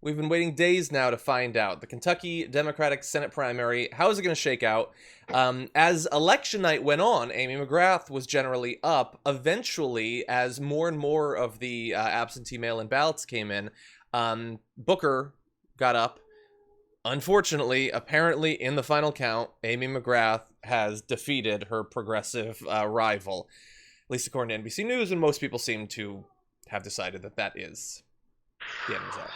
We've been waiting days now to find out. The Kentucky Democratic Senate primary, how is it going to shake out? As election night went on, Amy McGrath was generally up. Eventually, as more and more of the absentee mail-in ballots came in, Booker got up. Unfortunately, apparently in the final count, Amy McGrath has defeated her progressive rival, at least according to NBC News, and most people seem to have decided that that is the end result.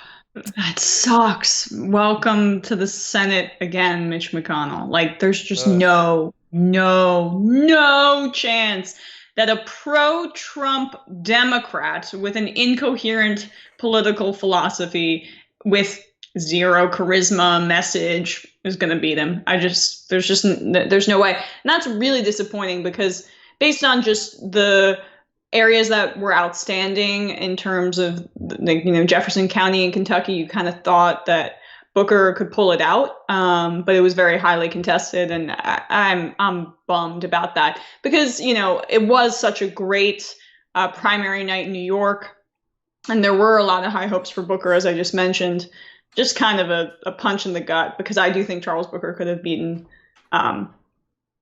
That sucks. Welcome to the Senate again, Mitch McConnell. Like, there's just no chance that a pro-Trump Democrat with an incoherent political philosophy with zero charisma message is going to beat him. There's no way. And that's really disappointing because based on just the areas that were outstanding in terms of, Jefferson County in Kentucky, you kind of thought that Booker could pull it out, but it was very highly contested, and I'm bummed about that because it was such a great primary night in New York, and there were a lot of high hopes for Booker, as I just mentioned. Just kind of a punch in the gut because I do think Charles Booker could have beaten. I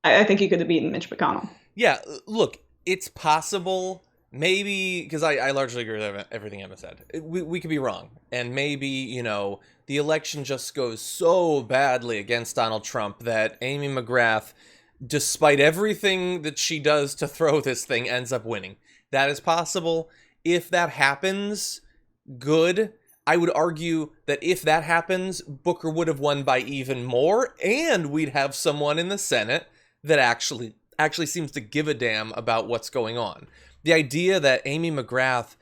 think he could have beaten Mitch McConnell. Yeah, look. It's possible, maybe, because I largely agree with everything Emma said. We could be wrong. And maybe, the election just goes so badly against Donald Trump that Amy McGrath, despite everything that she does to throw this thing, ends up winning. That is possible. If that happens, good. I would argue that if that happens, Booker would have won by even more, and we'd have someone in the Senate that actually seems to give a damn about what's going on. The idea that Amy McGrath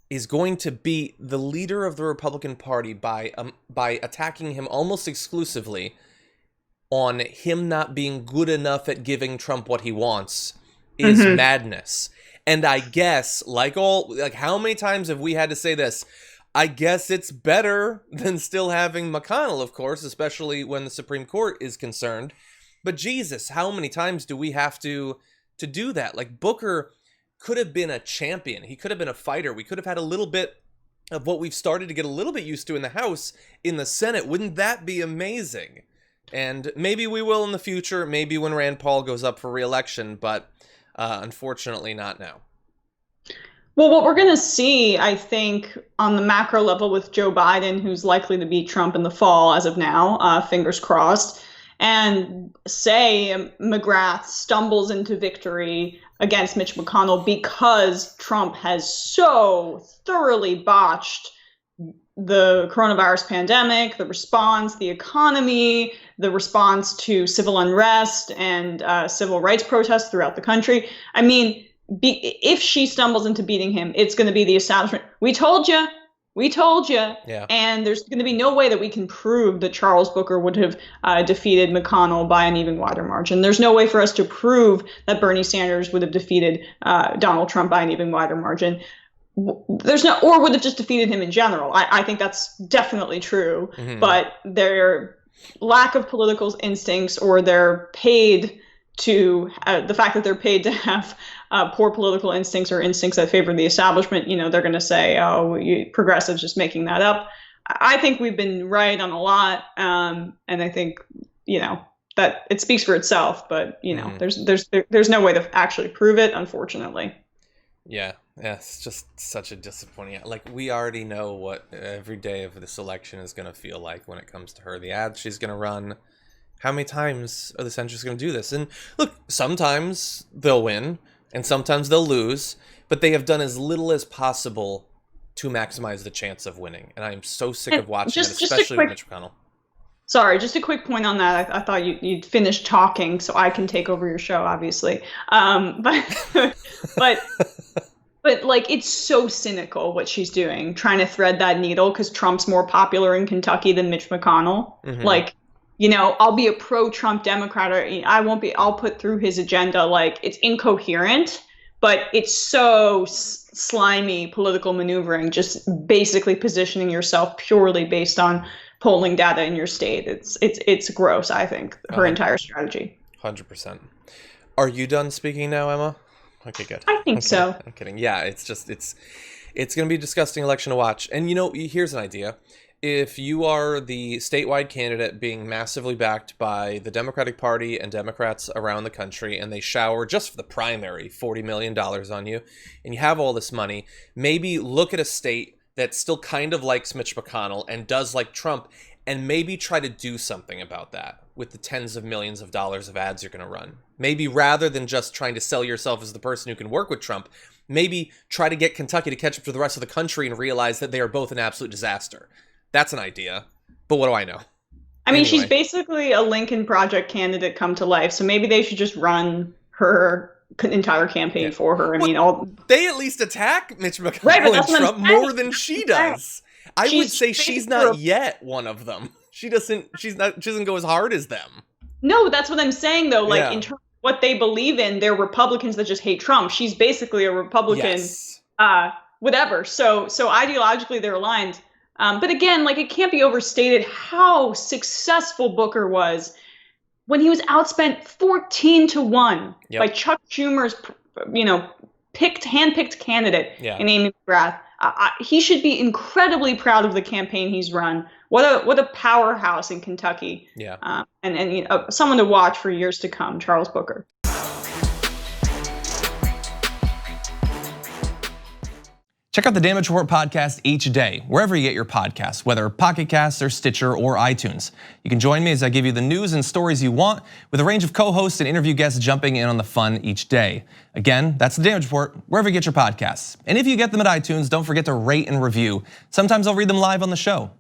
is going to beat the leader of the Republican Party by attacking him almost exclusively on him not being good enough at giving Trump what he wants is madness. And I guess, how many times have we had to say this? I guess it's better than still having McConnell, of course, especially when the Supreme Court is concerned. But Jesus, how many times do we have to do that? Like, Booker could have been a champion. He could have been a fighter. We could have had a little bit of what we've started to get a little bit used to in the House, in the Senate. Wouldn't that be amazing? And maybe we will in the future, maybe when Rand Paul goes up for re-election, but unfortunately not now. Well, what we're going to see, I think, on the macro level with Joe Biden, who's likely to beat Trump in the fall as of now, fingers crossed, and say McGrath stumbles into victory against Mitch McConnell because Trump has so thoroughly botched the coronavirus pandemic, the response, the economy, the response to civil unrest and civil rights protests throughout the country. I mean, if she stumbles into beating him, it's going to be the establishment. We told you. Yeah. And there's going to be no way that we can prove that Charles Booker would have defeated McConnell by an even wider margin. There's no way for us to prove that Bernie Sanders would have defeated Donald Trump by an even wider margin. Or would have just defeated him in general. I think that's definitely true. But their lack of political instincts, or their paid to the fact that they're paid to have poor political instincts or instincts that favor the establishment, they're going to say, oh, progressives just making that up. I think we've been right on a lot. And I think, that it speaks for itself, but there's no way to actually prove it, unfortunately. Yeah, it's just such a disappointing. Like, we already know what every day of this election is going to feel like when it comes to her. The ads she's going to run. How many times are the centrists going to do this? And look, sometimes they'll win, and sometimes they'll lose, but they have done as little as possible to maximize the chance of winning. And I am so sick of watching it, especially with Mitch McConnell. Sorry, just a quick point on that. I thought you'd finished talking, so I can take over your show, obviously. But like, it's so cynical what she's doing, trying to thread that needle because Trump's more popular in Kentucky than Mitch McConnell. Like, I'll be a pro-Trump Democrat, or I'll put through his agenda. Like, it's incoherent, but it's so slimy political maneuvering, just basically positioning yourself purely based on polling data in your state. It's gross, I think, her entire strategy. 100%. Are you done speaking now, Emma? Okay, good. I think so. I'm kidding. Yeah, it's It's going to be a disgusting election to watch. And, here's an idea. If you are the statewide candidate being massively backed by the Democratic Party and Democrats around the country, and they shower, just for the primary, $40 million on you, and you have all this money, maybe look at a state that still kind of likes Mitch McConnell and does like Trump, and maybe try to do something about that with the tens of millions of dollars of ads you're going to run. Maybe rather than just trying to sell yourself as the person who can work with Trump, maybe try to get Kentucky to catch up to the rest of the country and realize that they are both an absolute disaster. That's an idea, but what do I know? I mean, she's basically a Lincoln Project candidate come to life, so maybe they should just run her entire campaign for her. They at least attack Mitch McConnell and Trump more than she does. I would say she's not yet one of them. She doesn't go as hard as them. No, that's what I'm saying though. Like in terms of what they believe in, they're Republicans that just hate Trump. She's basically a Republican, whatever. So ideologically they're aligned. But again, like, it can't be overstated how successful Booker was when he was outspent 14-1 by Chuck Schumer's, handpicked candidate in Amy McGrath. He should be incredibly proud of the campaign he's run. What a powerhouse in Kentucky. Yeah. And someone to watch for years to come, Charles Booker. Check out the Damage Report podcast each day, wherever you get your podcasts, whether Pocket Casts or Stitcher or iTunes. You can join me as I give you the news and stories you want, with a range of co-hosts and interview guests jumping in on the fun each day. Again, that's the Damage Report, wherever you get your podcasts. And if you get them at iTunes, don't forget to rate and review. Sometimes I'll read them live on the show.